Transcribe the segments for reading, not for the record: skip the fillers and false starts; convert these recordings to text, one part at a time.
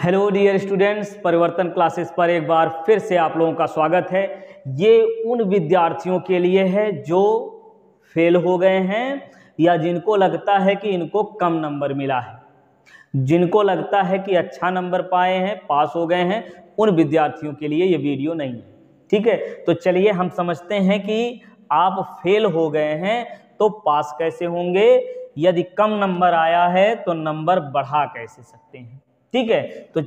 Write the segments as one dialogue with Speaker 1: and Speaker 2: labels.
Speaker 1: Hello dear students, परिवर्तन classes पर एक बार फिर से आप लोगों का स्वागत है। ये उन विद्यार्थियों के लिए है जो फेल हो गए हैं या जिनको लगता है कि इनको कम नंबर मिला है, जिनको लगता है कि अच्छा नंबर पाए हैं, पास हो गए हैं, उन विद्यार्थियों के लिए ये वीडियो नहीं है। ठीक है, तो चलिए हम समझते हैं कि आप फेल हो गए हैं तो पास कैसे होंगे, यदि कम नंबर आया है तो नंबर बढ़ा कैसे सकते हैं। ठीक है, तो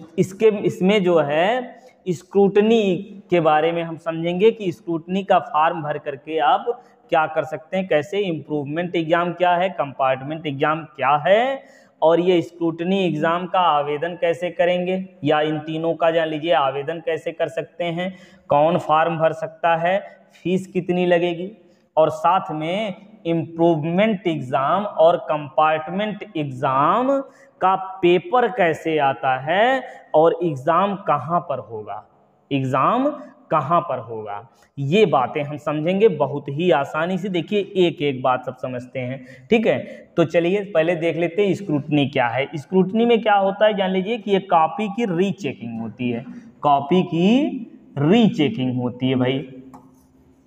Speaker 1: इसमें जो है स्क्रूटनी के बारे में हम समझेंगे कि स्क्रूटनी का फॉर्म भर करके आप क्या कर सकते हैं, कैसे इम्प्रूवमेंट एग्जाम क्या है, कंपार्टमेंट एग्जाम क्या है, और ये स्क्रूटनी एग्जाम का आवेदन कैसे करेंगे, या इन तीनों का जान लीजिए आवेदन कैसे कर सकते हैं, कौन फॉर्म भर सकता है, फीस कितनी लगेगी, और साथ में इम्प्रूवमेंट एग्जाम और कंपार्टमेंट एग्जाम का पेपर कैसे आता है और एग्जाम कहाँ पर होगा, एग्जाम कहाँ पर होगा, ये बातें हम समझेंगे बहुत ही आसानी से। देखिए एक एक बात सब समझते हैं। ठीक है, तो चलिए पहले देख लेते हैं स्क्रूटनी क्या है। स्क्रूटनी में क्या होता है जान लीजिए कि ये कॉपी की रीचेकिंग होती है, कॉपी की रीचेकिंग होती है भाई।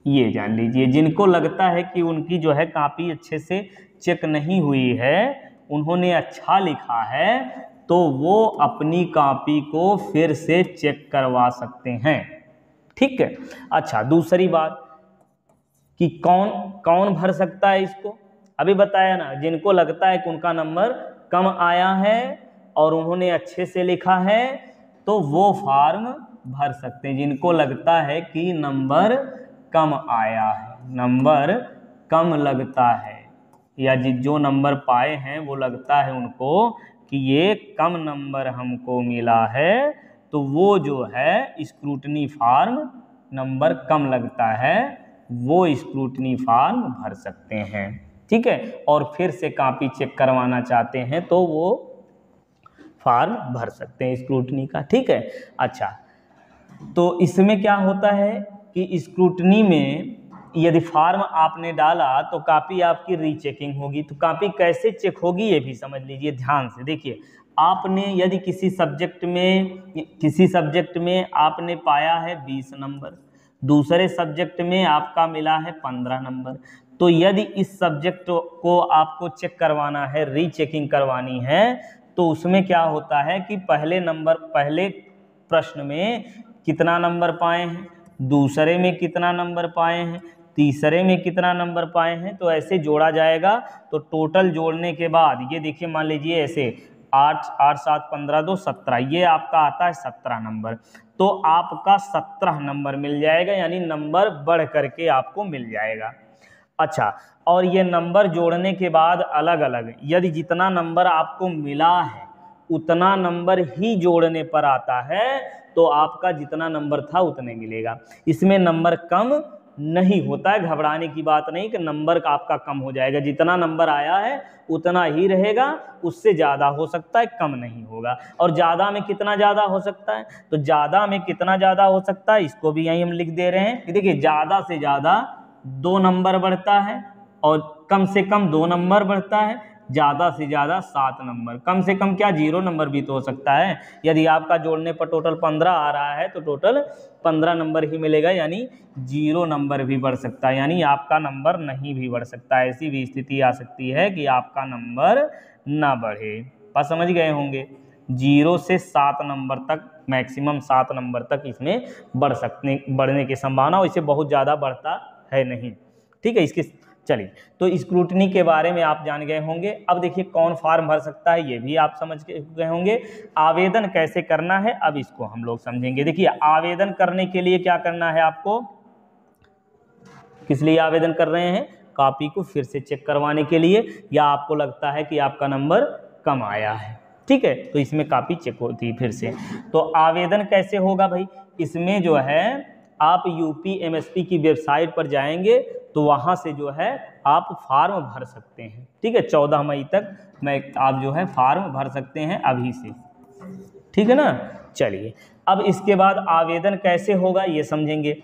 Speaker 1: ये जान लीजिए जिनको लगता है कि उनकी जो है कॉपी अच्छे से चेक नहीं हुई है, उन्होंने अच्छा लिखा है, तो वो अपनी कॉपी को फिर से चेक करवा सकते हैं। ठीक है, अच्छा दूसरी बात कि कौन कौन भर सकता है इसको, अभी बताया ना, जिनको लगता है कि उनका नंबर कम आया है और उन्होंने अच्छे से लिखा है तो वो फॉर्म भर सकते हैं। जिनको लगता है कि नंबर कम आया है, नंबर कम लगता है, या जो नंबर पाए हैं वो लगता है उनको कि ये कम नंबर हमको मिला है, तो वो जो है स्क्रूटनी फॉर्म, नंबर कम लगता है वो स्क्रूटनी फॉर्म भर सकते हैं। ठीक है, और फिर से कॉपी चेक करवाना चाहते हैं तो वो फॉर्म भर सकते हैं स्क्रूटनी का। ठीक है, अच्छा तो इसमें क्या होता है कि स्क्रूटनी में यदि फॉर्म आपने डाला तो कॉपी आपकी रीचेकिंग होगी। तो कॉपी कैसे चेक होगी ये भी समझ लीजिए ध्यान से। देखिए आपने यदि किसी सब्जेक्ट में आपने पाया है 20 नंबर, दूसरे सब्जेक्ट में आपका मिला है 15 नंबर, तो यदि इस सब्जेक्ट को आपको चेक करवाना है, रीचेकिंग करवानी है, तो उसमें क्या होता है कि पहले प्रश्न में कितना नंबर पाए हैं, दूसरे में कितना नंबर पाए हैं, तीसरे में कितना नंबर पाए हैं, तो ऐसे जोड़ा जाएगा। तो टोटल जोड़ने के बाद ये देखिए मान लीजिए ऐसे 8 8 7 15 2 17, ये आपका आता है 17 नंबर, तो आपका 17 नंबर मिल जाएगा, यानी नंबर बढ़ करके आपको मिल जाएगा। अच्छा, और ये नंबर जोड़ने के बाद अलग अलग यदि जितना नंबर आपको मिला है उतना नंबर ही जोड़ने पर आता है तो आपका जितना नंबर था उतने मिलेगा। इसमें नंबर कम नहीं होता है, घबराने की बात नहीं कि नंबर आपका कम हो जाएगा, जितना नंबर आया है उतना ही रहेगा, उससे ज़्यादा हो सकता है, कम नहीं होगा। और ज़्यादा में कितना ज़्यादा हो सकता है, तो ज़्यादा में कितना ज़्यादा हो सकता है इसको भी यहीं हम लिख दे रहे हैं कि देखिए ज़्यादा से ज़्यादा 2 नंबर बढ़ता है और कम से कम 2 नंबर बढ़ता है, ज़्यादा से ज़्यादा 7 नंबर, कम से कम क्या 0 नंबर भी तो हो सकता है। यदि आपका जोड़ने पर टोटल 15 आ रहा है तो टोटल 15 नंबर ही मिलेगा, यानी 0 नंबर भी बढ़ सकता है, यानी आपका नंबर नहीं भी बढ़ सकता। ऐसी भी स्थिति आ सकती है कि आपका नंबर ना बढ़े। बस समझ गए होंगे, 0 से 7 नंबर तक, मैक्सिमम 7 नंबर तक इसमें बढ़ने की संभावना, इससे बहुत ज़्यादा बढ़ता है नहीं। ठीक है, इसके चलिए तो स्क्रूटनी के बारे में आप जान गए होंगे। अब देखिए कौन फॉर्म भर सकता है ये भी आप समझ गए होंगे। आवेदन कैसे करना है अब इसको हम लोग समझेंगे। देखिए आवेदन करने के लिए क्या करना है आपको, किस लिए आवेदन कर रहे हैं, कॉपी को फिर से चेक करवाने के लिए, या आपको लगता है कि आपका नंबर कम आया है। ठीक है, तो इसमें कॉपी चेक होती है फिर से। तो आवेदन कैसे होगा भाई, इसमें जो है आप UPMSP की वेबसाइट पर जाएंगे तो वहाँ से जो है आप फॉर्म भर सकते हैं। ठीक है, 14 मई तक आप जो है फॉर्म भर सकते हैं अभी से। ठीक है ना, चलिए अब इसके बाद आवेदन कैसे होगा ये समझेंगे।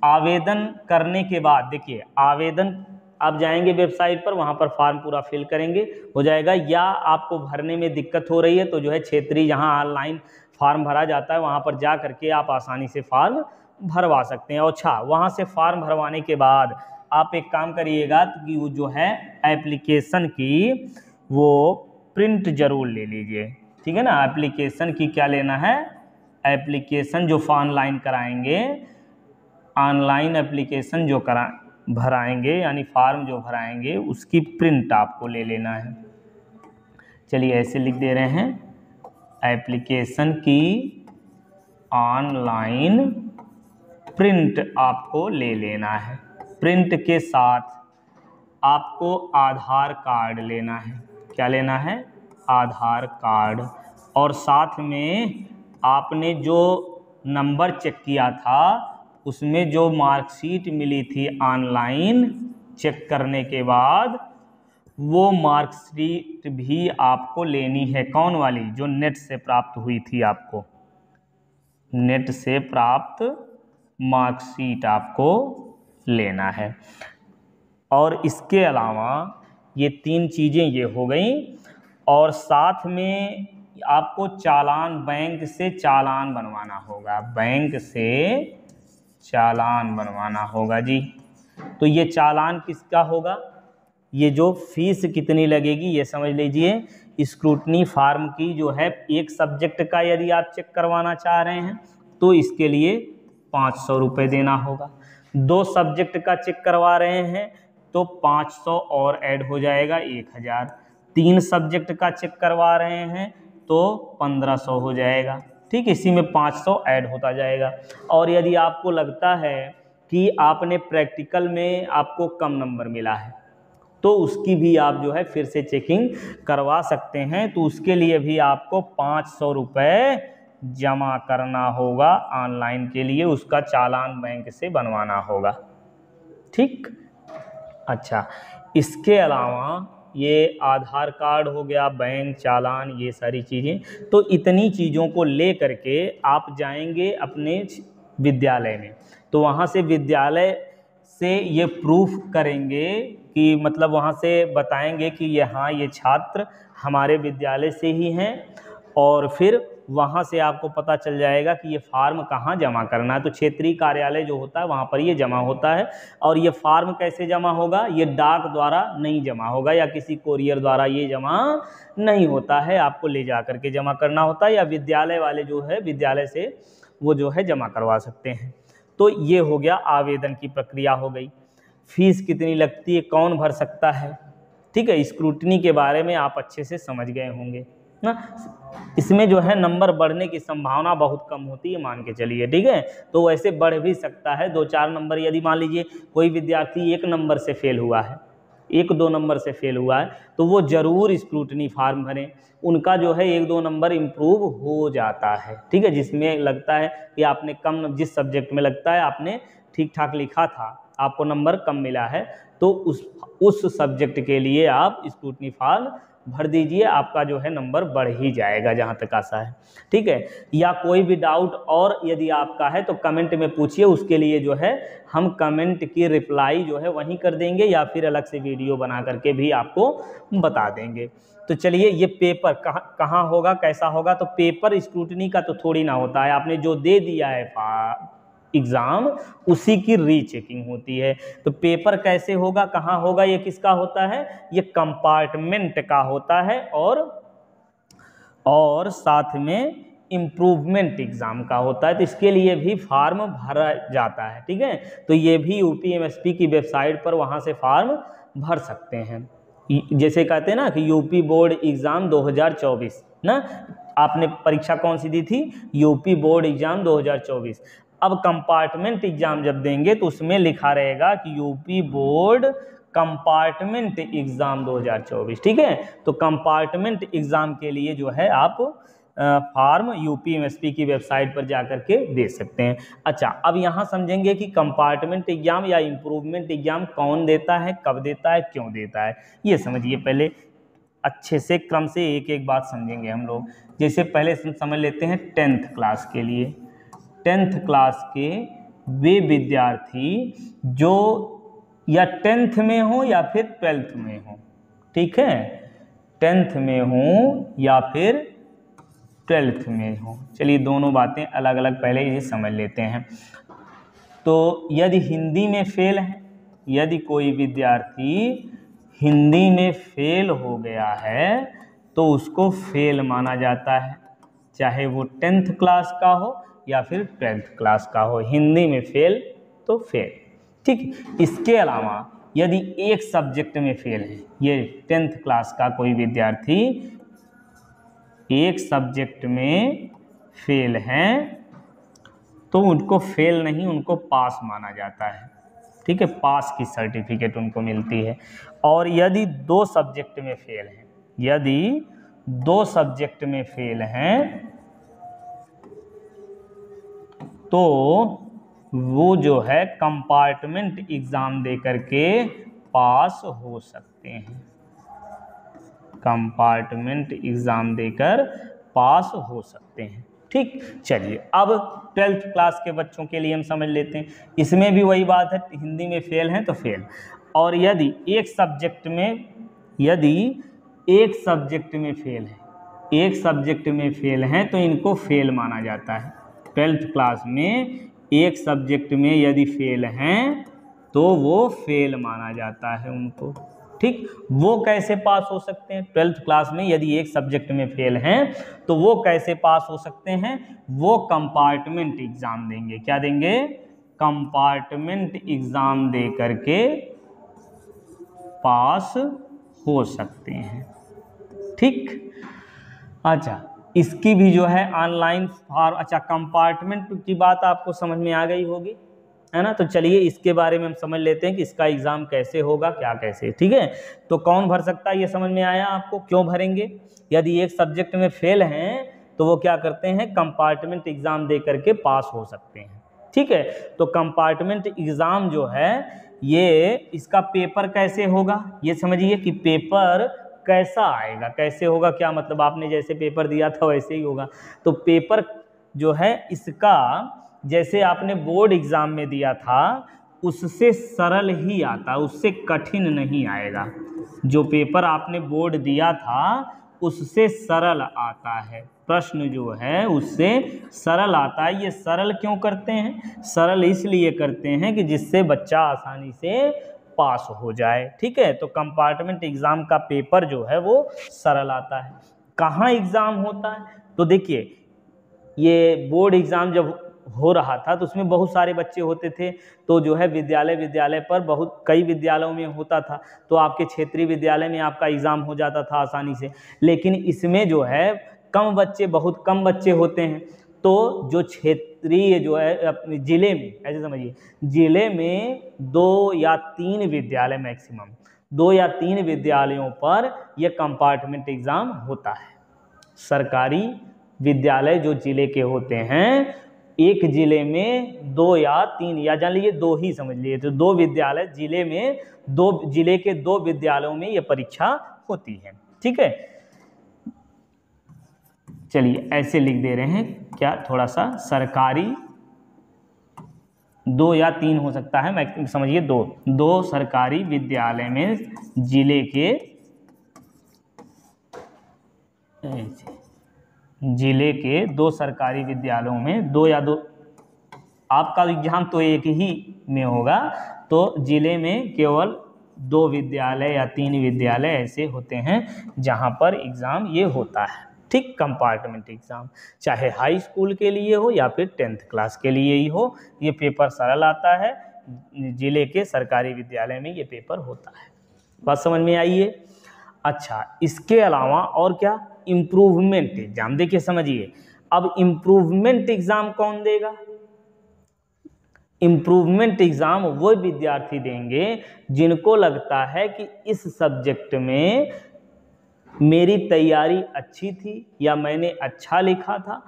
Speaker 1: आवेदन करने के बाद देखिए आवेदन आप जाएंगे वेबसाइट पर, वहाँ पर फॉर्म पूरा फिल करेंगे, हो जाएगा। या आपको भरने में दिक्कत हो रही है तो जो है क्षेत्रीय जहाँ ऑनलाइन फार्म भरा जाता है, वहाँ पर जा करके आप आसानी से फार्म भरवा सकते हैं। अच्छा, वहाँ से फार्म भरवाने के बाद आप एक काम करिएगा कि वो जो है एप्लीकेशन की वो प्रिंट जरूर ले लीजिए, ठीक है ना। एप्लीकेशन की क्या लेना है, एप्लीकेशन जो ऑनलाइन कराएंगे, ऑनलाइन एप्लीकेशन जो भराएंगे यानी फार्म जो भराएंगे उसकी प्रिंट आपको ले लेना है। चलिए ऐसे लिख दे रहे हैं, एप्लीकेशन की ऑनलाइन प्रिंट आपको ले लेना है। प्रिंट के साथ आपको आधार कार्ड लेना है। क्या लेना है, आधार कार्ड। और साथ में आपने जो नंबर चेक किया था उसमें जो मार्कशीट मिली थी ऑनलाइन चेक करने के बाद, वो मार्कशीट भी आपको लेनी है। कौन वाली, जो नेट से प्राप्त हुई थी आपको, नेट से प्राप्त मार्कशीट आपको लेना है। और इसके अलावा ये 3 चीज़ें ये हो गई। और साथ में आपको चालान, बैंक से चालान बनवाना होगा, बैंक से चालान बनवाना होगा जी। तो ये चालान किसका होगा, ये जो फीस कितनी लगेगी ये समझ लीजिए। स्क्रूटनी फार्म की जो है एक सब्जेक्ट का यदि आप चेक करवाना चाह रहे हैं तो इसके लिए 500 रुपये देना होगा। 2 सब्जेक्ट का चेक करवा रहे हैं तो 500 और ऐड हो जाएगा 1000। 3 सब्जेक्ट का चेक करवा रहे हैं तो 1500 हो जाएगा, ठीक। इसी में 500 ऐड होता जाएगा। और यदि आपको लगता है कि आपने प्रैक्टिकल में आपको कम नंबर मिला है तो उसकी भी आप जो है फिर से चेकिंग करवा सकते हैं, तो उसके लिए भी आपको 500 रुपये जमा करना होगा ऑनलाइन के लिए, उसका चालान बैंक से बनवाना होगा, ठीक। अच्छा, इसके अलावा ये आधार कार्ड हो गया, बैंक चालान, ये सारी चीज़ें। तो इतनी चीज़ों को ले करके आप जाएंगे अपने विद्यालय में, तो वहाँ से विद्यालय से ये प्रूफ करेंगे कि मतलब वहाँ से बताएंगे कि ये हाँ ये छात्र हमारे विद्यालय से ही हैं। और फिर वहाँ से आपको पता चल जाएगा कि ये फार्म कहाँ जमा करना है। तो क्षेत्रीय कार्यालय जो होता है वहाँ पर ये जमा होता है। और ये फार्म कैसे जमा होगा, ये डाक द्वारा नहीं जमा होगा या किसी कोरियर द्वारा ये जमा नहीं होता है, आपको ले जा करके जमा करना होता है, या विद्यालय वाले जो है विद्यालय से वो जो है जमा करवा सकते हैं। तो ये हो गया, आवेदन की प्रक्रिया हो गई। फीस कितनी लगती है, कौन भर सकता है, ठीक है। स्क्रूटनी के बारे में आप अच्छे से समझ गए होंगे ना। इसमें जो है नंबर बढ़ने की संभावना बहुत कम होती है, मान के चलिए, ठीक है। तो वैसे बढ़ भी सकता है, 2-4 नंबर। यदि मान लीजिए कोई विद्यार्थी 1 नंबर से फेल हुआ है, 1-2 नंबर से फेल हुआ है, तो वो ज़रूर स्क्रूटनी फार्म भरें। उनका जो है 1-2 नंबर इम्प्रूव हो जाता है, ठीक है। जिसमें लगता है कि आपने कम, जिस सब्जेक्ट में लगता है आपने ठीक ठाक लिखा था, आपको नंबर कम मिला है, तो उस सब्जेक्ट के लिए आप स्क्रूटनी फार्म भर दीजिए, आपका जो है नंबर बढ़ ही जाएगा जहाँ तक आशा है, ठीक है। या कोई भी डाउट और यदि आपका है तो कमेंट में पूछिए, उसके लिए जो है हम कमेंट की रिप्लाई जो है वहीं कर देंगे या फिर अलग से वीडियो बना करके भी आपको बता देंगे। तो चलिए, ये पेपर कहाँ होगा, कैसा होगा, तो पेपर स्क्रूटनी का तो थोड़ी ना होता है, आपने जो दे दिया है एग्ज़ाम उसी की रीचेकिंग होती है। तो पेपर कैसे होगा, कहाँ होगा, ये किसका होता है, ये कंपार्टमेंट का होता है और साथ में इम्प्रूवमेंट एग्ज़ाम का होता है। तो इसके लिए भी फार्म भरा जाता है, ठीक है। तो ये भी यूपीएमएसपी की वेबसाइट पर वहाँ से फार्म भर सकते हैं। जैसे कहते हैं ना कि यूपी बोर्ड एग्ज़ाम 2024 ना, आपने परीक्षा कौन सी दी थी, यूपी बोर्ड एग्ज़ाम 2024। अब कंपार्टमेंट एग्ज़ाम जब देंगे तो उसमें लिखा रहेगा कि यूपी बोर्ड कंपार्टमेंट एग्ज़ाम 2024, ठीक है। तो कंपार्टमेंट एग्ज़ाम के लिए जो है आप फार्म यूपीएमएसपी की वेबसाइट पर जाकर के दे सकते हैं। अच्छा, अब यहाँ समझेंगे कि कंपार्टमेंट एग्ज़ाम या इम्प्रूवमेंट एग्ज़ाम कौन देता है, कब देता है, क्यों देता है, ये समझिए। पहले अच्छे से क्रम से एक एक बात समझेंगे हम लोग। जैसे पहले समझ लेते हैं 10th क्लास के लिए। 10th क्लास के वे विद्यार्थी जो या 10th में हो या फिर 12th में हो, ठीक है, 10th में हो या फिर 12th में हो। चलिए दोनों बातें अलग अलग पहले ये समझ लेते हैं। तो यदि हिंदी में फेल है, यदि कोई विद्यार्थी हिंदी में फेल हो गया है तो उसको फेल माना जाता है, चाहे वो 10th क्लास का हो या फिर 12th क्लास का हो। हिंदी में फेल तो फेल, ठीक। इसके अलावा यदि एक सब्जेक्ट में फेल है, ये 10th क्लास का कोई विद्यार्थी एक सब्जेक्ट में फेल है तो उनको फेल नहीं, उनको पास माना जाता है, ठीक है। पास की सर्टिफिकेट उनको मिलती है। और यदि 2 सब्जेक्ट में फेल हैं, यदि 2 सब्जेक्ट में फेल हैं तो वो जो है कंपार्टमेंट एग्जाम दे करके पास हो सकते हैं, कंपार्टमेंट एग्जाम देकर पास हो सकते हैं, ठीक। चलिए अब 12th क्लास के बच्चों के लिए हम समझ लेते हैं। इसमें भी वही बात है, हिंदी में फेल हैं तो फेल। और यदि एक सब्जेक्ट में फेल है, एक सब्जेक्ट में फेल हैं तो इनको फेल माना जाता है। 12th क्लास में एक सब्जेक्ट में यदि फेल हैं तो वो फेल माना जाता है उनको, ठीक। वो कैसे पास हो सकते हैं? 12th क्लास में यदि एक सब्जेक्ट में फेल हैं तो वो कैसे पास हो सकते हैं? वो कंपार्टमेंट एग्जाम देंगे। क्या देंगे? कंपार्टमेंट एग्जाम दे करके पास हो सकते हैं, ठीक। अच्छा, इसकी भी जो है ऑनलाइन फॉर्म, अच्छा कंपार्टमेंट की बात आपको समझ में आ गई होगी, है ना। तो चलिए इसके बारे में हम समझ लेते हैं कि इसका एग्ज़ाम कैसे होगा, क्या कैसे, ठीक है। तो कौन भर सकता है ये समझ में आया आपको, क्यों भरेंगे? यदि एक सब्जेक्ट में फेल हैं तो वो क्या करते हैं, कंपार्टमेंट एग्ज़ाम दे करके पास हो सकते हैं, ठीक है। तो कंपार्टमेंट एग्ज़ाम जो है ये, इसका पेपर कैसे होगा ये समझिए कि पेपर कैसा आएगा, कैसे होगा, क्या मतलब आपने जैसे पेपर दिया था वैसे ही होगा। तो पेपर जो है इसका जैसे आपने बोर्ड एग्ज़ाम में दिया था उससे सरल ही आता, उससे कठिन नहीं आएगा। जो पेपर आपने बोर्ड दिया था उससे सरल आता है, प्रश्न जो है उससे सरल आता है। ये सरल क्यों करते हैं? सरल इसलिए करते हैं कि जिससे बच्चा आसानी से पास हो जाए, ठीक है। तो कंपार्टमेंट एग्ज़ाम का पेपर जो है वो सरल आता है। कहाँ एग्ज़ाम होता है? तो देखिए ये बोर्ड एग्ज़ाम जब हो रहा था तो उसमें बहुत सारे बच्चे होते थे, तो जो है विद्यालय पर बहुत कई विद्यालयों में होता था, तो आपके क्षेत्रीय विद्यालय में आपका एग्ज़ाम हो जाता था आसानी से। लेकिन इसमें जो है कम बच्चे, बहुत कम बच्चे होते हैं, तो जो क्षेत्रीय जो है अपने ज़िले में, ऐसे समझिए ज़िले में 2 या 3 विद्यालय, मैक्सिमम 2 या 3 विद्यालयों पर यह कंपार्टमेंट एग्ज़ाम होता है। सरकारी विद्यालय जो ज़िले के होते हैं, एक ज़िले में 2 या 3 या जान लीजिए 2 ही समझ लीजिए, तो 2 विद्यालय ज़िले में, 2 ज़िले के 2 विद्यालयों में ये परीक्षा होती है, ठीक है। चलिए ऐसे लिख दे रहे हैं, क्या थोड़ा सा सरकारी 2 या 3 हो सकता है, मैं समझिए 2 सरकारी विद्यालय में ज़िले के 2 सरकारी विद्यालयों में 2 या 2, आपका एग्जाम तो एक ही में होगा, तो ज़िले में केवल 2 विद्यालय या 3 विद्यालय ऐसे होते हैं जहां पर एग्ज़ाम ये होता है, ठीक। कंपार्टमेंट एग्ज़ाम चाहे हाई स्कूल के लिए हो या फिर 10th क्लास के लिए ही हो, ये पेपर सरल आता है। ज़िले के सरकारी विद्यालय में ये पेपर होता है। बात समझ में आई है? अच्छा, इसके अलावा और क्या? इम्प्रूवमेंट एग्ज़ाम, देखिए समझिए, अब इम्प्रूवमेंट एग्ज़ाम कौन देगा? इम्प्रूवमेंट एग्ज़ाम वो विद्यार्थी देंगे जिनको लगता है कि इस सब्जेक्ट में मेरी तैयारी अच्छी थी या मैंने अच्छा लिखा था,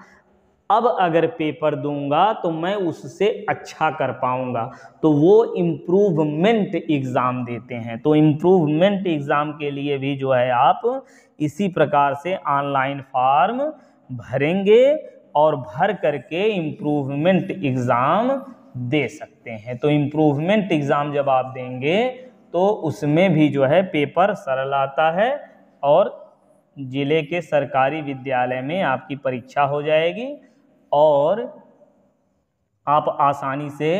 Speaker 1: अब अगर पेपर दूंगा तो मैं उससे अच्छा कर पाऊंगा, तो वो इम्प्रूवमेंट एग्ज़ाम देते हैं। तो इम्प्रूवमेंट एग्ज़ाम के लिए भी जो है आप इसी प्रकार से ऑनलाइन फॉर्म भरेंगे और भर करके इम्प्रूवमेंट एग्ज़ाम दे सकते हैं। तो इम्प्रूवमेंट एग्ज़ाम जब आप देंगे तो उसमें भी जो है पेपर सरल आता है और जिले के सरकारी विद्यालय में आपकी परीक्षा हो जाएगी और आप आसानी से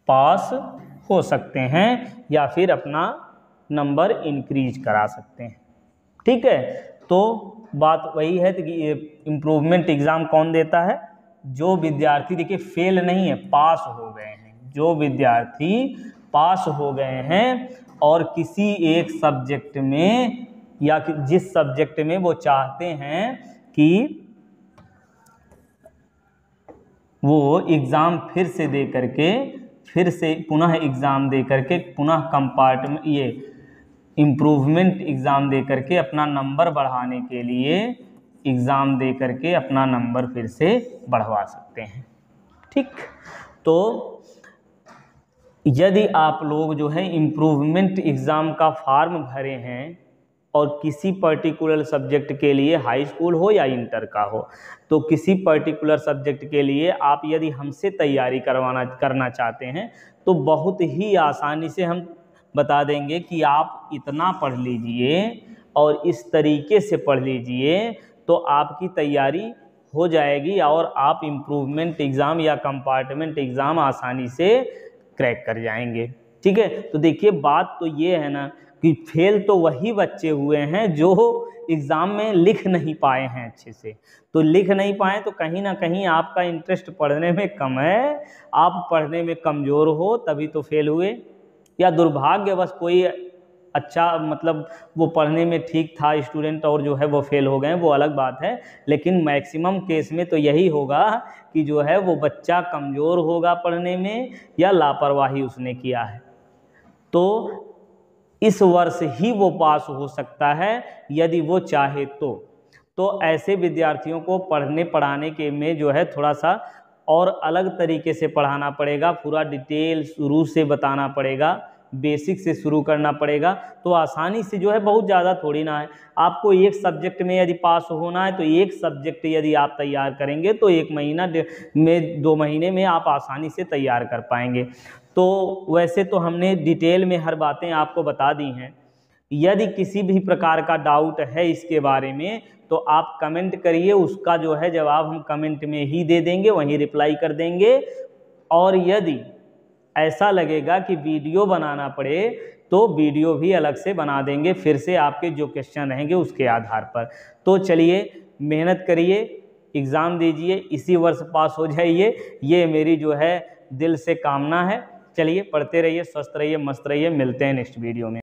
Speaker 1: पास हो सकते हैं या फिर अपना नंबर इंक्रीज करा सकते हैं। ठीक है, तो बात वही है कि ये इम्प्रूवमेंट एग्ज़ाम कौन देता है? जो विद्यार्थी देखिए फेल नहीं है, पास हो गए हैं, जो विद्यार्थी पास हो गए हैं और किसी एक सब्जेक्ट में या जिस सब्जेक्ट में वो चाहते हैं कि वो एग्ज़ाम फिर से दे करके फिर से पुनः एग्ज़ाम दे करके पुनः कंपार्टमेंट ये इम्प्रूवमेंट एग्ज़ाम दे करके अपना नंबर बढ़ाने के लिए एग्ज़ाम दे करके अपना नंबर फिर से बढ़वा सकते हैं। ठीक, तो यदि आप लोग जो है इम्प्रूवमेंट एग्ज़ाम का फॉर्म भरे हैं और किसी पर्टिकुलर सब्जेक्ट के लिए हाई स्कूल हो या इंटर का हो, तो किसी पर्टिकुलर सब्जेक्ट के लिए आप यदि हमसे तैयारी करना चाहते हैं तो बहुत ही आसानी से हम बता देंगे कि आप इतना पढ़ लीजिए और इस तरीके से पढ़ लीजिए तो आपकी तैयारी हो जाएगी और आप इम्प्रूवमेंट एग्ज़ाम या कंपार्टमेंट एग्ज़ाम आसानी से क्रैक कर जाएंगे। ठीक है, तो देखिए बात तो ये है ना कि फेल तो वही बच्चे हुए हैं जो एग्ज़ाम में लिख नहीं पाए हैं अच्छे से। तो लिख नहीं पाए तो कहीं ना कहीं आपका इंटरेस्ट पढ़ने में कम है, आप पढ़ने में कमज़ोर हो तभी तो फेल हुए, या दुर्भाग्यवश कोई अच्छा मतलब वो पढ़ने में ठीक था स्टूडेंट और जो है वो फेल हो गए, वो अलग बात है। लेकिन मैक्सिमम केस में तो यही होगा कि जो है वो बच्चा कमज़ोर होगा पढ़ने में या लापरवाही उसने किया है। तो इस वर्ष ही वो पास हो सकता है यदि वो चाहे तो ऐसे विद्यार्थियों को पढ़ाने के में जो है थोड़ा सा और अलग तरीके से पढ़ाना पड़ेगा, पूरा डिटेल शुरू से बताना पड़ेगा, बेसिक से शुरू करना पड़ेगा। तो आसानी से जो है बहुत ज़्यादा थोड़ी ना है, आपको एक सब्जेक्ट में यदि पास होना है तो एक सब्जेक्ट यदि आप तैयार करेंगे तो 1 महीना में 2 महीने में आप आसानी से तैयार कर पाएंगे। तो वैसे तो हमने डिटेल में हर बातें आपको बता दी हैं। यदि किसी भी प्रकार का डाउट है इसके बारे में तो आप कमेंट करिए, उसका जो है जवाब हम कमेंट में ही दे देंगे, वहीं रिप्लाई कर देंगे। और यदि ऐसा लगेगा कि वीडियो बनाना पड़े तो वीडियो भी अलग से बना देंगे, फिर से आपके जो क्वेश्चन रहेंगे उसके आधार पर। तो चलिए मेहनत करिए, एग्ज़ाम दीजिए, इसी वर्ष पास हो जाइए, ये मेरी जो है दिल से कामना है। चलिए पढ़ते रहिए, स्वस्थ रहिए, मस्त रहिए, मिलते हैं नेक्स्ट वीडियो में।